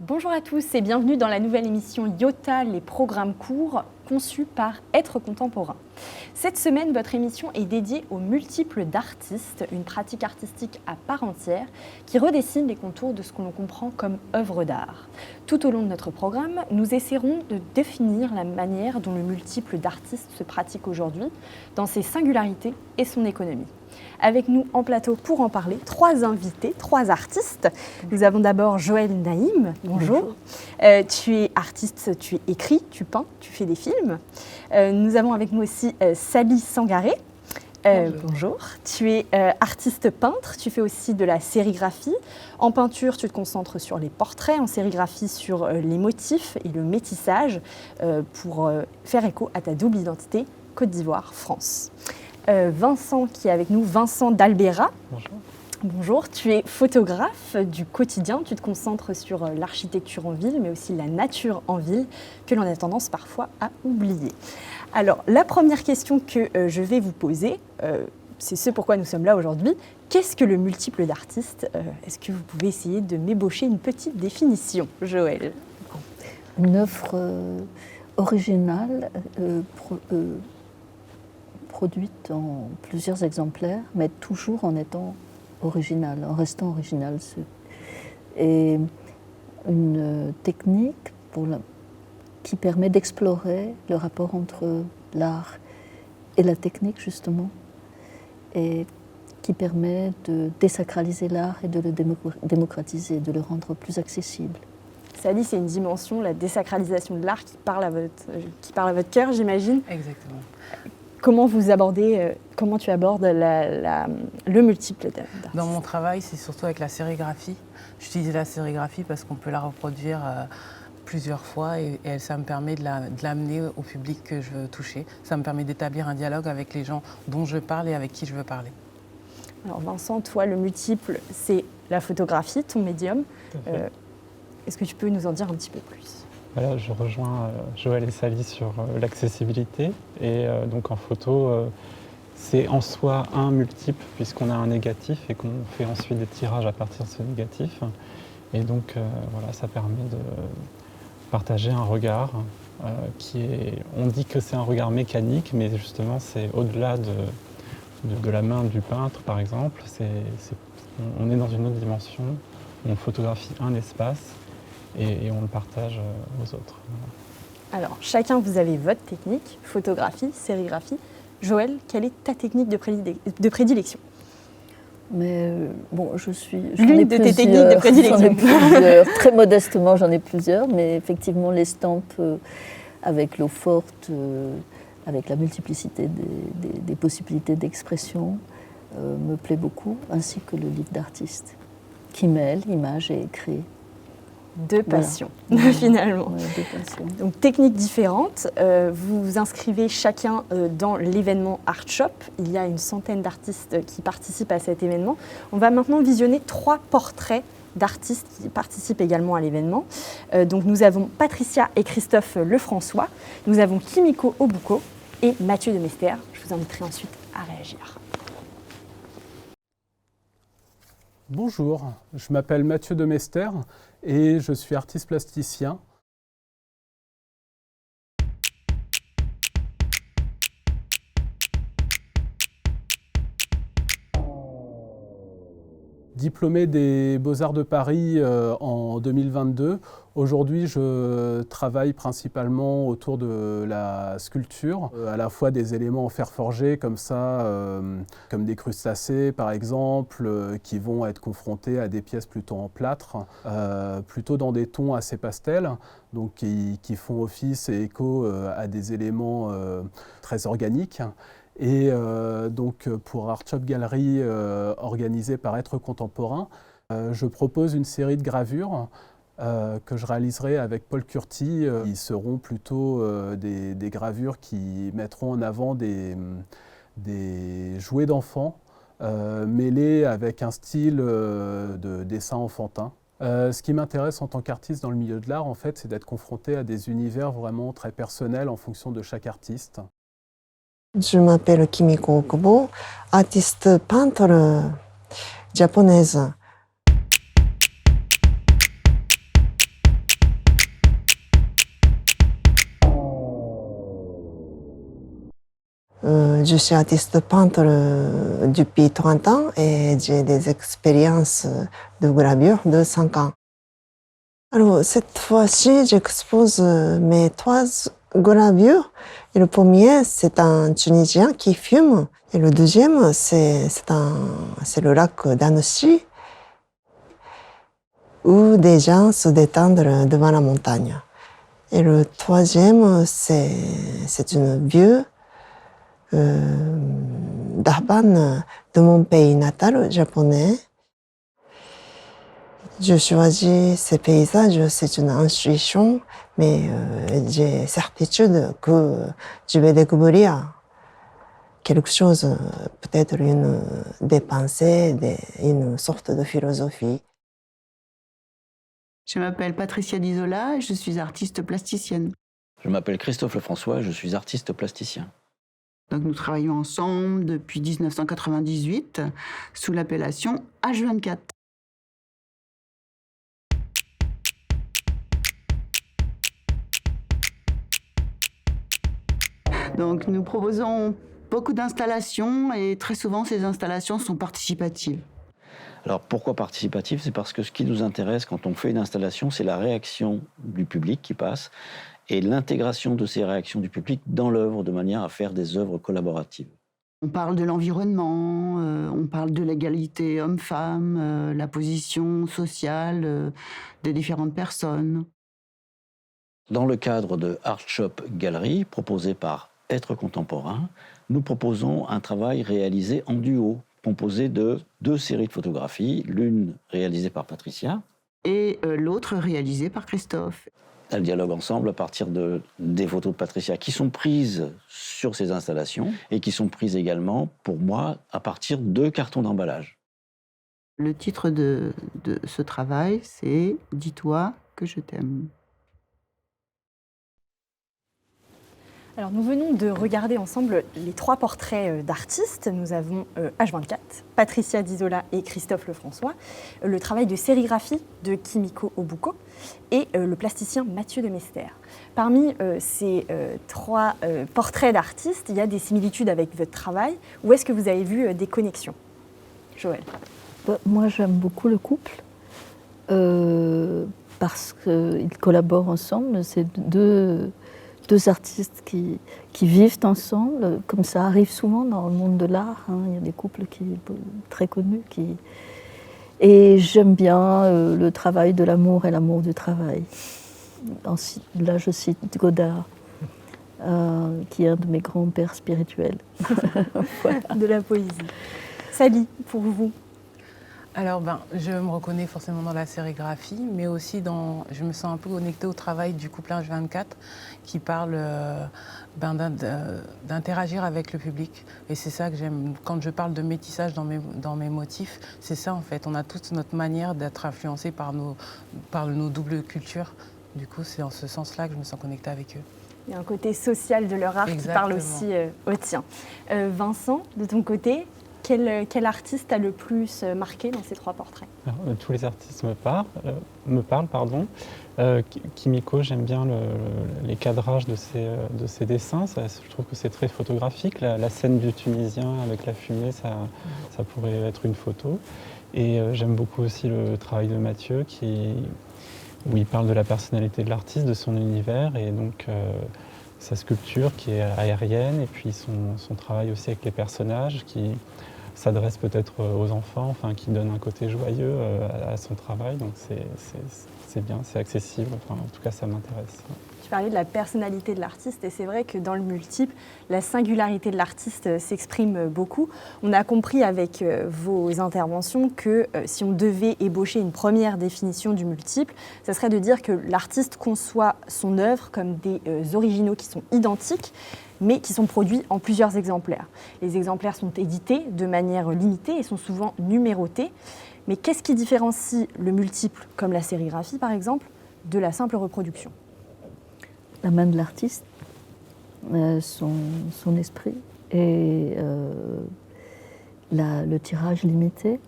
Bonjour à tous et bienvenue dans la nouvelle émission Iota, les programmes courts conçus par Être Contemporain. Cette semaine, votre émission est dédiée aux multiples d'artistes, une pratique artistique à part entière qui redessine les contours de ce que l'on comprend comme œuvre d'art. Tout au long de notre programme, nous essaierons de définir la manière dont le multiple d'artistes se pratique aujourd'hui, dans ses singularités et son économie. Avec nous en plateau pour en parler, trois invités, trois artistes. Nous avons d'abord Joël Naïm. Bonjour. Tu es artiste, tu écris, tu peins, tu fais des films. Nous avons avec nous aussi Sally Sangaré. Bonjour. Tu es artiste peintre, tu fais aussi de la sérigraphie. En peinture, tu te concentres sur les portraits, en sérigraphie sur les motifs et le métissage pour faire écho à ta double identité Côte d'Ivoire, France. Vincent qui est avec nous, Vincent Dalbera. Bonjour. Bonjour, tu es photographe du quotidien, tu te concentres sur l'architecture en ville, mais aussi la nature en ville, que l'on a tendance parfois à oublier. Alors, la première question que je vais vous poser, c'est ce pourquoi nous sommes là aujourd'hui. Qu'est-ce que le multiple d'artistes ? Est-ce que vous pouvez essayer de m'ébaucher une petite définition, Joël ? Une œuvre originale, produite en plusieurs exemplaires, mais toujours en étant original, en restant original. Et une technique qui permet d'explorer le rapport entre l'art et la technique, justement, et qui permet de désacraliser l'art et de le démocratiser, de le rendre plus accessible. Sally, c'est une dimension, la désacralisation de l'art qui parle à votre cœur, j'imagine. Exactement. Comment tu abordes le multiple d'artistes ? Dans mon travail, c'est surtout avec la sérigraphie. J'utilise la sérigraphie parce qu'on peut la reproduire plusieurs fois et ça me permet de l'amener au public que je veux toucher. Ça me permet d'établir un dialogue avec les gens dont je parle et avec qui je veux parler. Alors Vincent, toi, le multiple, c'est la photographie, ton médium. Est-ce que tu peux nous en dire un petit peu plus ? Voilà, je rejoins Joël et Sally sur l'accessibilité. Et donc en photo, c'est en soi un multiple puisqu'on a un négatif et qu'on fait ensuite des tirages à partir de ce négatif. Et donc voilà, ça permet de partager un regard qui est... On dit que c'est un regard mécanique, mais justement c'est au-delà de la main du peintre par exemple. On est dans une autre dimension, on photographie un espace. Et on le partage aux autres. Alors, chacun, vous avez votre technique, photographie, sérigraphie. Joël, quelle est ta technique de prédilection ? Mais bon, je suis... L'une de tes techniques de prédilection. J'en ai plusieurs. Très modestement, j'en ai plusieurs, mais effectivement, l'estampe avec l'eau forte, avec la multiplicité des possibilités d'expression, me plaît beaucoup, ainsi que le livre d'artiste, qui mêle image et écrit. Deux passions, voilà. Finalement. Ouais, deux passions. Donc, techniques différentes. Vous vous inscrivez chacun dans l'événement Art Shop. Il y a une centaine d'artistes qui participent à cet événement. On va maintenant visionner 3 portraits d'artistes qui participent également à l'événement. Donc, nous avons Patricia et Christophe Lefrançois. Nous avons Kimiko Obuko et Mathieu Demester. Je vous inviterai ensuite à réagir. Bonjour, je m'appelle Mathieu Demester et je suis artiste plasticien. Diplômé des Beaux-Arts de Paris en 2022, aujourd'hui je travaille principalement autour de la sculpture, à la fois des éléments en fer forgé comme ça, comme des crustacés par exemple, qui vont être confrontés à des pièces plutôt en plâtre, plutôt dans des tons assez pastels, donc qui font office et écho à des éléments très organiques. Et donc pour Art Shop Gallery organisée par Être Contemporain, je propose une série de gravures que je réaliserai avec Paul Curti. Ils seront plutôt des gravures qui mettront en avant des jouets d'enfants mêlés avec un style de dessin enfantin. Ce qui m'intéresse en tant qu'artiste dans le milieu de l'art, en fait, c'est d'être confronté à des univers vraiment très personnels en fonction de chaque artiste. Je m'appelle Kimiko Okubo, artiste peintre japonaise. Je suis artiste peintre depuis 30 ans et j'ai des expériences de gravure de 5 ans. Alors, cette fois-ci, j'expose mes 3 gravures. Et le premier, c'est un Tunisien qui fume. Et le deuxième, c'est le lac d'Annecy, où des gens se détendent devant la montagne. Et le troisième, c'est une vue d'Arban de mon pays natal japonais. Je choisis ces paysages, c'est une intuition, mais j'ai certitude que je vais découvrir quelque chose, peut-être des pensées, une sorte de philosophie. Je m'appelle Patricia Dizola et je suis artiste plasticienne. Je m'appelle Christophe Lefrançois, je suis artiste plasticien. Donc nous travaillons ensemble depuis 1998 sous l'appellation H24. Donc nous proposons beaucoup d'installations et très souvent ces installations sont participatives. Alors pourquoi participatif? C'est parce que ce qui nous intéresse quand on fait une installation, c'est la réaction du public qui passe et l'intégration de ces réactions du public dans l'œuvre de manière à faire des œuvres collaboratives. On parle de l'environnement, on parle de l'égalité homme-femme, la position sociale des différentes personnes. Dans le cadre de Art Shop Galerie, proposé par Être Contemporain, nous proposons un travail réalisé en duo, composé de 2 séries de photographies, l'une réalisée par Patricia et l'autre réalisée par Christophe. Elles dialoguent ensemble à partir des photos de Patricia qui sont prises sur ces installations et qui sont prises également, pour moi, à partir de cartons d'emballage. Le titre de ce travail, c'est « Dis-toi que je t'aime ». Alors nous venons de regarder ensemble les 3 portraits d'artistes. Nous avons H24, Patricia Dizola et Christophe Lefrançois, le travail de sérigraphie de Kimiko Obuko et le plasticien Mathieu de Mester. Parmi ces 3 portraits d'artistes, il y a des similitudes avec votre travail. Où est-ce que vous avez vu des connexions? Joël? Moi, j'aime beaucoup le couple parce qu'ils collaborent ensemble. C'est deux artistes qui vivent ensemble, comme ça arrive souvent dans le monde de l'art. Il y a des couples très connus. Et j'aime bien le travail de l'amour et l'amour du travail. Là, je cite Godard, qui est un de mes grands-pères spirituels. Voilà. De la poésie. Sally, pour vous? Alors, je me reconnais forcément dans la sérigraphie, mais aussi je me sens un peu connectée au travail du couple H24 qui parle d'interagir avec le public. Et c'est ça que j'aime. Quand je parle de métissage dans mes motifs, c'est ça en fait. On a toute notre manière d'être influencés par nos doubles cultures. Du coup, c'est dans ce sens-là que je me sens connectée avec eux. Il y a un côté social de leur art Exactement. Qui parle aussi au tien. Vincent, de ton côté, quel artiste t'a le plus marqué dans ces 3 portraits? Alors, tous les artistes me parlent. Kimiko, j'aime bien les cadrages de ses dessins. Je trouve que c'est très photographique. La scène du Tunisien avec la fumée, ça pourrait être une photo. Et j'aime beaucoup aussi le travail de Mathieu où il parle de la personnalité de l'artiste, de son univers et donc sa sculpture qui est aérienne et puis son travail aussi avec les personnages qui s'adresse peut-être aux enfants, qui donne un côté joyeux à son travail. Donc c'est bien, c'est accessible. En tout cas, ça m'intéresse. Tu parlais de la personnalité de l'artiste et c'est vrai que dans le multiple, la singularité de l'artiste s'exprime beaucoup. On a compris avec vos interventions que si on devait ébaucher une première définition du multiple, ça serait de dire que l'artiste conçoit son œuvre comme des originaux qui sont identiques, mais qui sont produits en plusieurs exemplaires. Les exemplaires sont édités de manière limitée et sont souvent numérotés. Mais qu'est-ce qui différencie le multiple, comme la sérigraphie par exemple, de la simple reproduction? La main de l'artiste, son esprit et le tirage limité.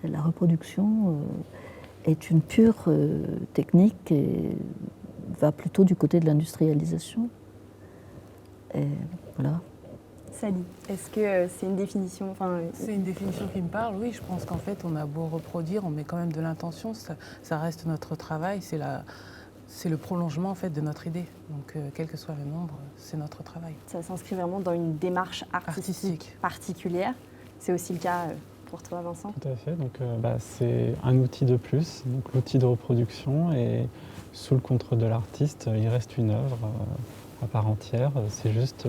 La reproduction est une pure technique et va plutôt du côté de l'industrialisation. Et voilà. Sally, est-ce que c'est une définition C'est une définition qui me parle, oui. Je pense qu'en fait, on a beau reproduire, on met quand même de l'intention. Ça reste notre travail, c'est le prolongement en fait, de notre idée. Donc, quel que soit le nombre, c'est notre travail. Ça s'inscrit vraiment dans une démarche artistique particulière. C'est aussi le cas pour toi, Vincent? Tout à fait. Donc, c'est un outil de plus, donc l'outil de reproduction. Et sous le contrôle de l'artiste, il reste une œuvre à part entière. C'est juste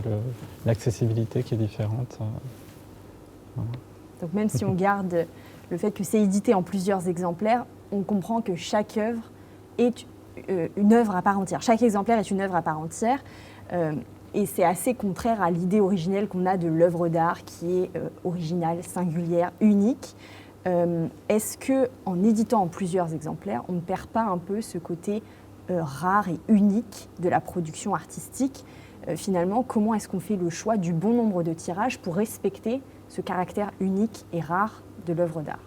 l'accessibilité qui est différente. Voilà. Donc même si on garde le fait que c'est édité en plusieurs exemplaires, on comprend que chaque œuvre est une œuvre à part entière. Chaque exemplaire est une œuvre à part entière. Et c'est assez contraire à l'idée originelle qu'on a de l'œuvre d'art qui est originale, singulière, unique. Est-ce qu'en éditant en plusieurs exemplaires, on ne perd pas un peu ce côté rare et unique de la production artistique? Finalement, comment est-ce qu'on fait le choix du bon nombre de tirages pour respecter ce caractère unique et rare de l'œuvre d'art?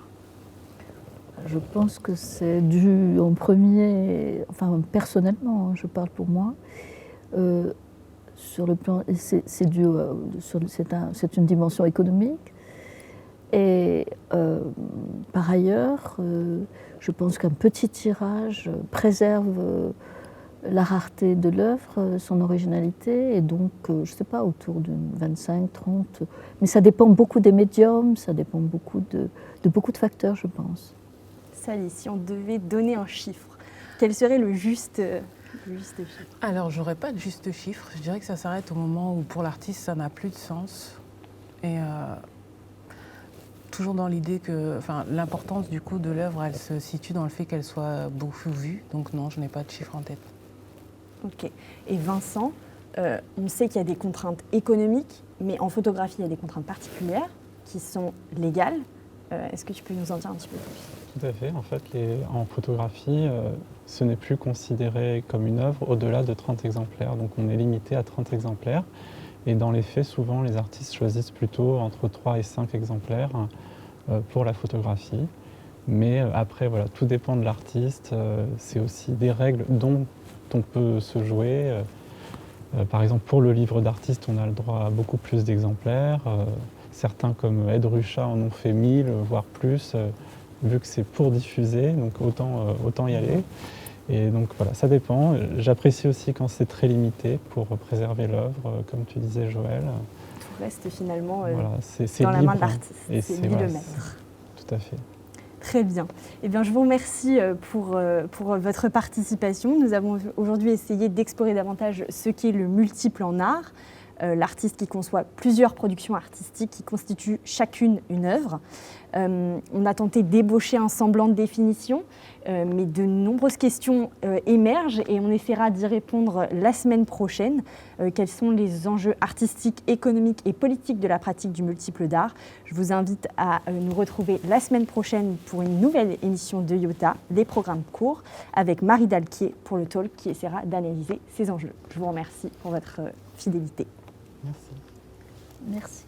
Je pense que c'est dû en premier, enfin personnellement, je parle pour moi, sur le plan, c'est dû, c'est une dimension économique. Et par ailleurs, je pense qu'un petit tirage préserve la rareté de l'œuvre, son originalité, et donc, je ne sais pas, autour de 25, 30, mais ça dépend beaucoup des médiums, ça dépend beaucoup de beaucoup de facteurs, je pense. Sally, si on devait donner un chiffre, quel serait le juste chiffre? Alors, j'aurais pas de juste chiffre. Je dirais que ça s'arrête au moment où, pour l'artiste, ça n'a plus de sens. Et toujours dans l'idée que, l'importance du coup de l'œuvre, elle se situe dans le fait qu'elle soit beaucoup vue. Donc non, je n'ai pas de chiffre en tête. Ok. Et Vincent, on sait qu'il y a des contraintes économiques, mais en photographie, il y a des contraintes particulières qui sont légales. Est-ce que tu peux nous en dire un petit peu plus? Tout à fait. En fait, en photographie, ce n'est plus considéré comme une œuvre au-delà de 30 exemplaires. Donc on est limité à 30 exemplaires. Et dans les faits, souvent, les artistes choisissent plutôt entre 3 et 5 exemplaires pour la photographie. Mais après, voilà, tout dépend de l'artiste. C'est aussi des règles dont on peut se jouer. Par exemple, pour le livre d'artiste, on a le droit à beaucoup plus d'exemplaires. Certains, comme Ed Ruscha, en ont fait 1000, voire plus, vu que c'est pour diffuser, donc autant y aller. Et donc voilà, ça dépend. J'apprécie aussi quand c'est très limité pour préserver l'œuvre, comme tu disais, Joël. Tout reste finalement voilà, dans la main de libre, l'artiste. Et c'est lui le maître. Tout à fait. Très bien. Eh bien, je vous remercie pour votre participation. Nous avons aujourd'hui essayé d'explorer davantage ce qu'est le multiple en art, l'artiste qui conçoit plusieurs productions artistiques qui constituent chacune une œuvre. On a tenté d'ébaucher un semblant de définition, mais de nombreuses questions émergent et on essaiera d'y répondre la semaine prochaine. Quels sont les enjeux artistiques, économiques et politiques de la pratique du multiple d'art? Je vous invite à nous retrouver la semaine prochaine pour une nouvelle émission de IOTA, les programmes courts, avec Marie Dalquier pour le talk qui essaiera d'analyser ces enjeux. Je vous remercie pour votre fidélité. Merci. Merci.